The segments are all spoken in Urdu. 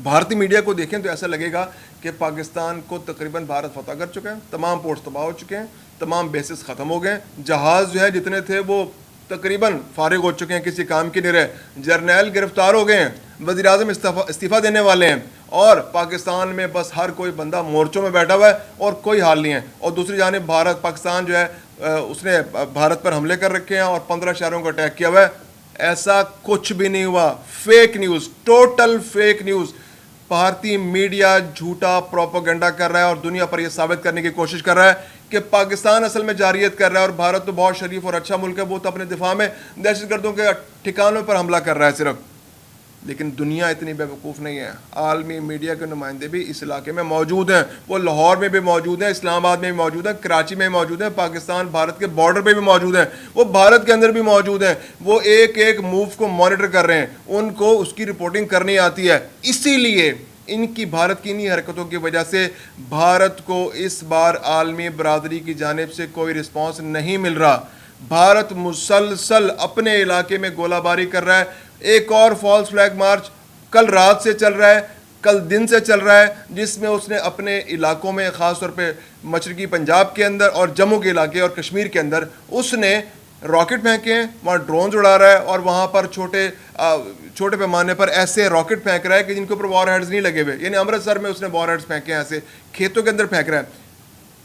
بھارتی میڈیا کو دیکھیں تو ایسا لگے گا کہ پاکستان کو تقریباً بھارت فتح کر چکے ہیں, تمام پورٹس تباہ ہو چکے ہیں, تمام بیسز ختم ہو گئے ہیں, جہاز جو ہے جتنے تھے وہ تقریباً فارغ ہو چکے ہیں, کسی کام کی نہیں رہے, جرنیل گرفتار ہو گئے ہیں, وزیر اعظم استعفیٰ دینے والے ہیں, اور پاکستان میں بس ہر کوئی بندہ مورچوں میں بیٹھا ہوا ہے اور کوئی حال نہیں ہے. اور دوسری جانب پاکستان جو ہے اس نے بھارت پر حملے کر رکھے ہیں اور 15 شہروں کو اٹیک کیا ہوا ہے. ایسا کچھ بھی نہیں ہوا, fake news, total fake news. بھارتی میڈیا جھوٹا پروپیگنڈا کر رہا ہے اور دنیا پر یہ ثابت کرنے کی کوشش کر رہا ہے کہ پاکستان اصل میں جارحیت کر رہا ہے اور بھارت تو بہت شریف اور اچھا ملک ہے, وہ تو اپنے دفاع میں دہشت گردوں کے ٹھکانوں پر حملہ کر رہا ہے صرف. لیکن دنیا اتنی بیوقوف نہیں ہے. عالمی میڈیا کے نمائندے بھی اس علاقے میں موجود ہیں, وہ لاہور میں بھی موجود ہیں, اسلام آباد میں بھی موجود ہیں, کراچی میں بھی موجود ہیں, پاکستان بھارت کے بارڈر پہ بھی موجود ہیں, وہ بھارت کے اندر بھی موجود ہیں, وہ ایک ایک موو کو مانیٹر کر رہے ہیں, ان کو اس کی رپورٹنگ کرنی آتی ہے. اسی لیے ان کی بھارت کی انہی حرکتوں کی وجہ سے بھارت کو اس بار عالمی برادری کی جانب سے کوئی رسپانس نہیں مل رہا. بھارت مسلسل اپنے علاقے میں گولہ باری کر رہا ہے. ایک اور فالس فلیگ مارچ کل رات سے چل رہا ہے, کل دن سے چل رہا ہے, جس میں اس نے اپنے علاقوں میں خاص طور پہ مشرقی پنجاب کے اندر اور جموں کے علاقے اور کشمیر کے اندر اس نے راکٹ پھینکے ہیں, وہاں ڈرونز اڑا رہا ہے اور وہاں پر چھوٹے پیمانے پر ایسے راکٹ پھینک رہا ہے کہ جن کے اوپر وار ہیڈز نہیں لگے ہوئے. یعنی امرتسر میں اس نے وار ہیڈز پھینکے ہیں, ایسے کھیتوں کے اندر پھینک رہا ہے.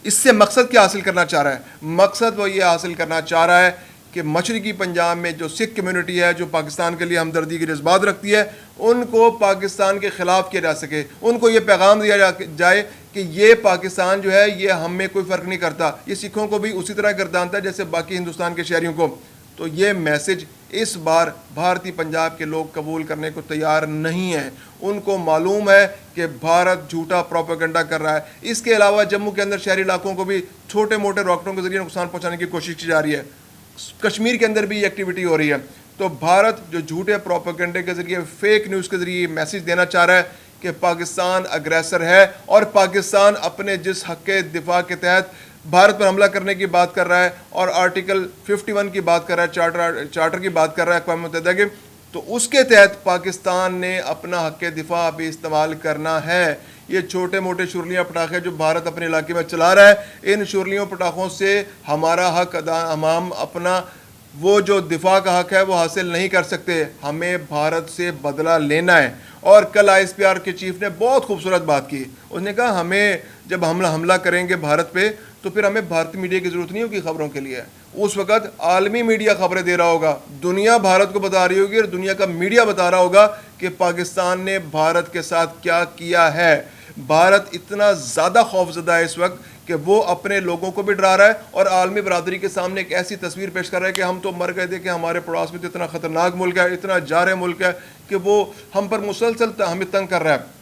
اس سے مقصد کیا حاصل کرنا چاہ رہا ہے؟ مقصد وہ یہ حاصل کرنا چاہ رہا ہے کہ مشرقی پنجاب میں جو سکھ کمیونٹی ہے, جو پاکستان کے لیے ہمدردی کے جذبات رکھتی ہے, ان کو پاکستان کے خلاف کیا جا سکے, ان کو یہ پیغام دیا جائے کہ یہ پاکستان جو ہے یہ ہم میں کوئی فرق نہیں کرتا, یہ سکھوں کو بھی اسی طرح گردانتا ہے جیسے باقی ہندوستان کے شہریوں کو. تو یہ میسج اس بار بھارتی پنجاب کے لوگ قبول کرنے کو تیار نہیں ہیں. ان کو معلوم ہے کہ بھارت جھوٹا پروپیگنڈا کر رہا ہے. اس کے علاوہ جموں کے اندر شہری علاقوں کو بھی چھوٹے موٹے راکٹوں کے ذریعے نقصان پہنچانے کی کوشش کی جا رہی ہے. کشمیر کے اندر بھی یہ ایکٹیویٹی ہو رہی ہے. تو بھارت جو جھوٹے پروپیگنڈے کے ذریعے, فیک نیوز کے ذریعے میسج دینا چاہ رہا ہے کہ پاکستان اگریسر ہے, اور پاکستان اپنے جس حق دفاع کے تحت بھارت پر حملہ کرنے کی بات کر رہا ہے اور آرٹیکل 51 کی بات کر رہا ہے, چارٹر کی بات کر رہا ہے اقوام متحدہ کے, تو اس کے تحت پاکستان نے اپنا حق دفاع بھی استعمال کرنا ہے. یہ چھوٹے موٹے شرلیاں پٹاخے جو بھارت اپنے علاقے میں چلا رہا ہے, ان شرلیوں پٹاخوں سے ہمارا حق ہم اپنا وہ جو دفاع کا حق ہے وہ حاصل نہیں کر سکتے. ہمیں بھارت سے بدلہ لینا ہے. اور کل آئی ایس پی آر کے چیف نے بہت خوبصورت بات کی. اس نے کہا ہمیں جب ہم حملہ کریں گے بھارت پہ تو پھر ہمیں بھارتی میڈیا کی ضرورت نہیں ہوگی خبروں کے لیے. اس وقت عالمی میڈیا خبریں دے رہا ہوگا, دنیا بھارت کو بتا رہی ہوگی اور دنیا کا میڈیا بتا رہا ہوگا کہ پاکستان نے بھارت کے ساتھ کیا کیا ہے. بھارت اتنا زیادہ خوفزدہ ہے اس وقت کہ وہ اپنے لوگوں کو بھی ڈرا رہا ہے اور عالمی برادری کے سامنے ایک ایسی تصویر پیش کر رہا ہے کہ ہم تو مر گئے تھے, کہ ہمارے پڑوس میں تو اتنا خطرناک ملک ہے, اتنا جارح ملک ہے کہ وہ ہم پر مسلسل ہمیں تنگ کر رہا ہے.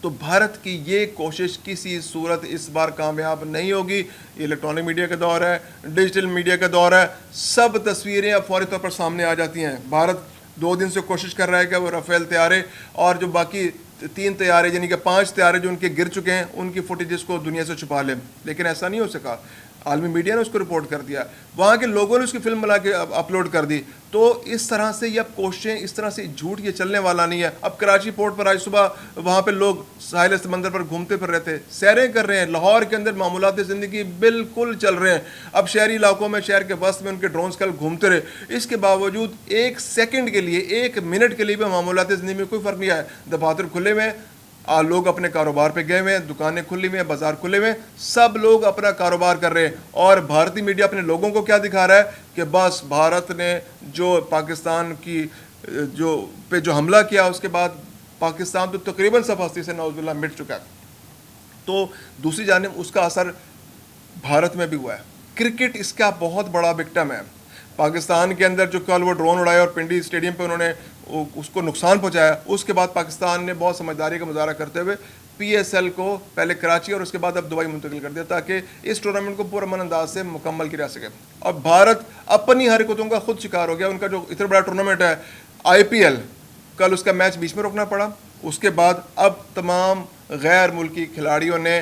تو بھارت کی یہ کوشش کسی صورت اس بار کامیاب نہیں ہوگی. یہ الیکٹرانک میڈیا کا دور ہے, ڈیجیٹل میڈیا کا دور ہے, سب تصویریں اب فوری طور پر سامنے آ جاتی ہیں. بھارت 2 دن سے کوشش کر رہا ہے کہ وہ رافیل طیارے اور جو باقی 3 طیارے یعنی کہ 5 طیارے جو ان کے گر چکے ہیں ان کی فوٹیجز کو دنیا سے چھپا لیں, لیکن ایسا نہیں ہو سکا. عالمی میڈیا نے اس کو رپورٹ کر دیا, وہاں کے لوگوں نے اس کی فلم بنا کے اپلوڈ کر دی. تو اس طرح سے یہ کوششیں, اس طرح سے جھوٹ یہ چلنے والا نہیں ہے. اب کراچی پورٹ پر آج صبح وہاں پہ لوگ ساحل سمندر پر گھومتے پھر رہے تھے, سیریں کر رہے ہیں. لاہور کے اندر معمولات زندگی بالکل چل رہے ہیں. اب شہری علاقوں میں, شہر کے وسط میں ان کے ڈرونز کل گھومتے رہے. اس کے باوجود 1 سیکنڈ کے لیے, 1 منٹ کے لیے بھی معمولات زندگی میں کوئی فرق نہیں آیا. دفاتر کھلے ہوئے ہیں, لوگ اپنے کاروبار پہ گئے ہوئے ہیں, دکانیں کھلی ہوئی ہیں, بازار کھلے ہوئے ہیں, سب لوگ اپنا کاروبار کر رہے ہیں. اور بھارتی میڈیا اپنے لوگوں کو کیا دکھا رہا ہے کہ بس بھارت نے جو پاکستان کی جو حملہ کیا اس کے بعد پاکستان تو تقریباً سب ہستی سے نعوذ باللہ مٹ چکا ہے. تو دوسری جانب اس کا اثر بھارت میں بھی ہوا ہے. کرکٹ اس کا بہت بڑا وکٹم ہے. پاکستان کے اندر جو کل وہ ڈرون اڑائے اور پنڈی اسٹیڈیم پہ انہوں نے اس کو نقصان پہنچایا, اس کے بعد پاکستان نے بہت سمجھداری کا مظاہرہ کرتے ہوئے پی ایس ایل کو پہلے کراچی اور اس کے بعد اب دبئی منتقل کر دیا تاکہ اس ٹورنامنٹ کو پرامن انداز سے مکمل کیا جا سکے. اور بھارت اپنی حرکتوں کا خود شکار ہو گیا. ان کا جو اتنا بڑا ٹورنامنٹ ہے آئی پی ایل, کل اس کا میچ بیچ میں روکنا پڑا. اس کے بعد اب تمام غیر ملکی کھلاڑیوں نے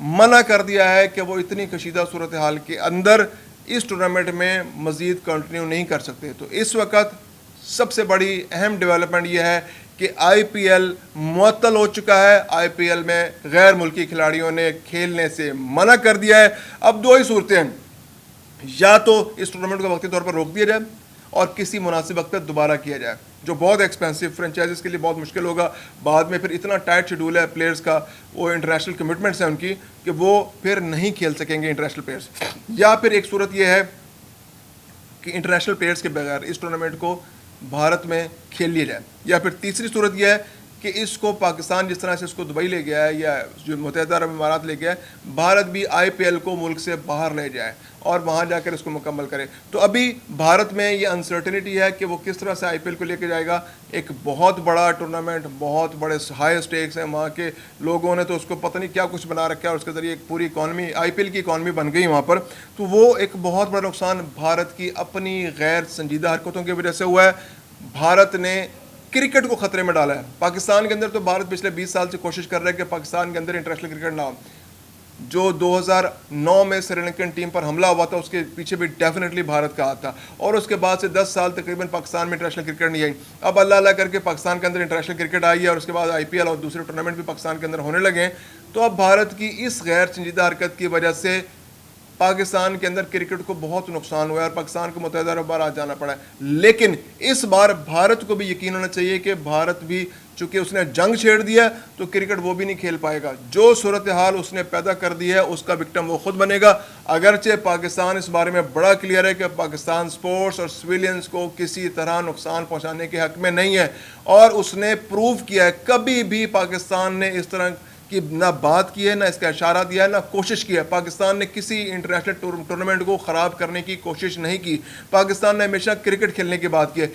منع کر دیا ہے کہ وہ اتنی کشیدہ صورتحال کے اندر اس ٹورنامنٹ میں مزید کنٹینیو نہیں کر سکتے. تو اس وقت سب سے بڑی اہم ڈیولپمنٹ یہ ہے کہ آئی پی ایل معطل ہو چکا ہے, آئی پی ایل میں غیر ملکی کھلاڑیوں نے کھیلنے سے منع کر دیا ہے. اب دو ہی صورتیں ہیں, یا تو اس ٹورنامنٹ کو وقتی طور پر روک دیا جائے اور کسی مناسب وقت پہ دوبارہ کیا جائے, جو بہت ایکسپینسو فرینچائزز کے لیے بہت مشکل ہوگا. بعد میں پھر اتنا ٹائٹ شیڈول ہے پلیئرز کا, وہ انٹرنیشنل کمٹمنٹس ہیں ان کی, کہ وہ پھر نہیں کھیل سکیں گے انٹرنیشنل پلیئرز. یا پھر ایک صورت یہ ہے کہ انٹرنیشنل پلیئرز کے بغیر اس ٹورنامنٹ کو بھارت میں کھیل لیا جائے. یا پھر تیسری صورت یہ ہے کہ اس کو پاکستان جس طرح سے اس کو دبئی لے گیا ہے یا جو متحدہ عرب امارات لے گیا ہے, بھارت بھی آئی پی ایل کو ملک سے باہر لے جائے اور وہاں جا کر اس کو مکمل کرے. تو ابھی بھارت میں یہ انسرٹنٹی ہے کہ وہ کس طرح سے آئی پی ایل کو لے کے جائے گا. ایک بہت بڑا ٹورنامنٹ, بہت بڑے ہائی اسٹیکس ہیں, وہاں کے لوگوں نے تو اس کو پتہ نہیں کیا کچھ بنا رکھا ہے, اور اس کے ذریعے ایک پوری اکانومی, آئی پی ایل کی اکانومی بن گئی وہاں پر. تو وہ ایک بہت بڑا نقصان بھارت کی اپنی غیر سنجیدہ حرکتوں کی وجہ سے ہوا ہے. بھارت نے کرکٹ کو خطرے میں ڈالا ہے. پاکستان کے اندر تو بھارت پچھلے 20 سال سے کوشش کر رہا ہے کہ پاکستان کے اندر انٹرنیشنل کرکٹ نہ ہو. جو 2009 میں سری لنکن ٹیم پر حملہ ہوا تھا اس کے پیچھے بھی ڈیفینیٹلی بھارت کا ہاتھ تھا, اور اس کے بعد سے 10 سال تقریباً پاکستان میں انٹرنیشنل کرکٹ نہیں آئی. اب اللہ اللہ کر کے پاکستان کے اندر انٹرنیشنل کرکٹ آئی ہے, اور اس کے بعد آئی پی ایل اور دوسرے ٹورنامنٹ بھی پاکستان کے اندر ہونے لگے ہیں. تو اب بھارت کی اس غیر سنجیدہ حرکت کی وجہ سے پاکستان کے اندر کرکٹ کو بہت نقصان ہوا ہے, اور پاکستان کو متحدہ عرب امارات جانا پڑا ہے. لیکن اس بار بھارت کو بھی یقین ہونا چاہیے کہ بھارت بھی چونکہ اس نے جنگ چھیڑ دیا تو کرکٹ وہ بھی نہیں کھیل پائے گا. جو صورتحال اس نے پیدا کر دی ہے اس کا وکٹم وہ خود بنے گا. اگرچہ پاکستان اس بارے میں بڑا کلیئر ہے کہ پاکستان سپورٹس اور سویلینز کو کسی طرح نقصان پہنچانے کے حق میں نہیں ہے, اور اس نے پروو کیا ہے, کبھی بھی پاکستان نے اس طرح کی نہ بات کی ہے, نہ اس کا اشارہ دیا ہے, نہ کوشش کی ہے. پاکستان نے کسی انٹرنیشنل ٹورنامنٹ کو خراب کرنے کی کوشش نہیں کی. پاکستان نے ہمیشہ کرکٹ کھیلنے کی بات کی ہے.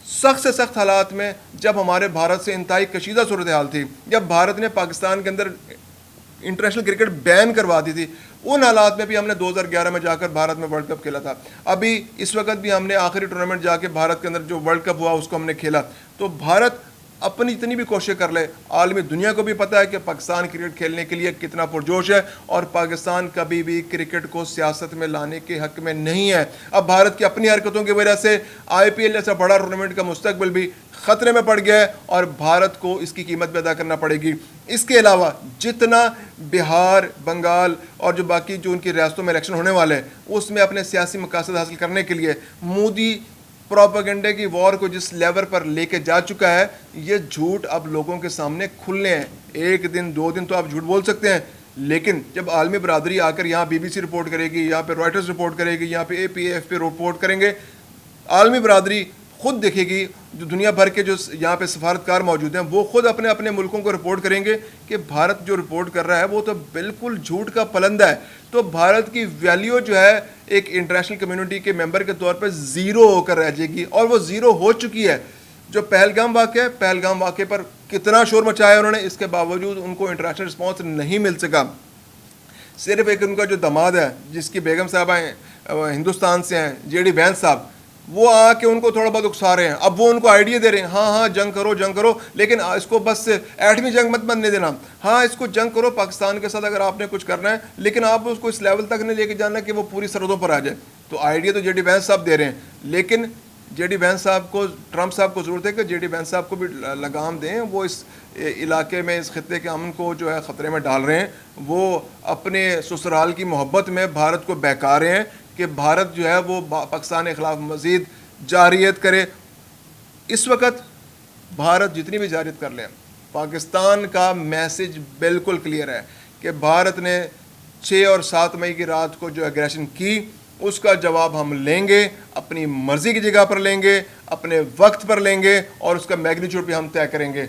سخت سے سخت حالات میں جب ہمارے بھارت سے انتہائی کشیدہ صورتحال تھی, جب بھارت نے پاکستان کے اندر انٹرنیشنل کرکٹ بین کروا دی تھی, ان حالات میں بھی ہم نے 2011 میں جا کر بھارت میں ورلڈ کپ کھیلا تھا. ابھی اس وقت بھی ہم نے آخری ٹورنامنٹ جا کے بھارت کے اندر جو ورلڈ کپ ہوا اس کو ہم نے کھیلا. تو بھارت اپنی اتنی بھی کوشش کر لے, عالمی دنیا کو بھی پتہ ہے کہ پاکستان کرکٹ کھیلنے کے لیے کتنا پرجوش ہے, اور پاکستان کبھی بھی کرکٹ کو سیاست میں لانے کے حق میں نہیں ہے. اب بھارت کی اپنی حرکتوں کی وجہ سے آئی پی ایل جیسا بڑا ٹورنامنٹ کا مستقبل بھی خطرے میں پڑ گیا ہے, اور بھارت کو اس کی قیمت بھی ادا کرنا پڑے گی. اس کے علاوہ جتنا بہار, بنگال اور جو باقی جو ان کی ریاستوں میں الیکشن ہونے والے ہیں, اس میں اپنے سیاسی مقاصد حاصل کرنے کے لیے مودی پروپیگنڈے کی وار کو جس لیول پر لے کے جا چکا ہے, یہ جھوٹ اب لوگوں کے سامنے کھلنے ہیں. ایک دن 2 دن تو آپ جھوٹ بول سکتے ہیں, لیکن جب عالمی برادری آ کر یہاں بی بی سی رپورٹ کرے گی, یہاں پہ رائٹرز رپورٹ کرے گی, یہاں پہ اے پی ایف پہ رپورٹ کریں گے, عالمی برادری خود دیکھے گی, جو دنیا بھر کے جو یہاں پہ سفارتکار موجود ہیں وہ خود اپنے اپنے ملکوں کو رپورٹ کریں گے کہ بھارت جو رپورٹ کر رہا ہے وہ تو بالکل جھوٹ کا پلندہ ہے. تو بھارت کی ویلیو جو ہے ایک انٹرنیشنل کمیونٹی کے ممبر کے طور پہ زیرو ہو کر رہ جائے گی, اور وہ زیرو ہو چکی ہے. جو پہلگام واقعہ ہے, پہلگام واقعے پر کتنا شور مچایا انہوں نے, اس کے باوجود ان کو انٹرنیشنل رسپانس نہیں مل سکا. صرف ایک ان کا جو داماد ہے جس کی بیگم صاحبہ ہیں ہندوستان سے ہیں, جے ڈی وینس صاحب, وہ آ کے ان کو تھوڑا بہت اکسا رہے ہیں. اب وہ ان کو آئیڈیا دے رہے ہیں, ہاں ہاں جنگ کرو جنگ کرو, لیکن اس کو بس ایٹمی جنگ مت بننے دینا. ہاں اس کو جنگ کرو پاکستان کے ساتھ اگر آپ نے کچھ کرنا ہے, لیکن آپ اس کو اس لیول تک نہیں لے کے جانا کہ وہ پوری سرحدوں پر آ جائے. تو آئیڈیا تو جے ڈی وینس صاحب دے رہے ہیں, لیکن جے ڈی وینس صاحب کو, ٹرمپ صاحب کو ضرورت ہے کہ جے ڈی وینس صاحب کو بھی لگام دیں. وہ اس علاقے میں, اس خطے کے امن کو جو ہے خطرے میں ڈال رہے ہیں. وہ اپنے سسرال کی محبت میں بھارت کو بہکا رہے ہیں کہ بھارت جو ہے وہ پاکستان کے خلاف مزید جارحیت کرے. اس وقت بھارت جتنی بھی جارحیت کر لیں, پاکستان کا میسج بالکل کلیئر ہے کہ بھارت نے 6 اور 7 مئی کی رات کو جو ایگریشن کی اس کا جواب ہم لیں گے, اپنی مرضی کی جگہ پر لیں گے, اپنے وقت پر لیں گے, اور اس کا میگنیچیوڈ بھی ہم طے کریں گے.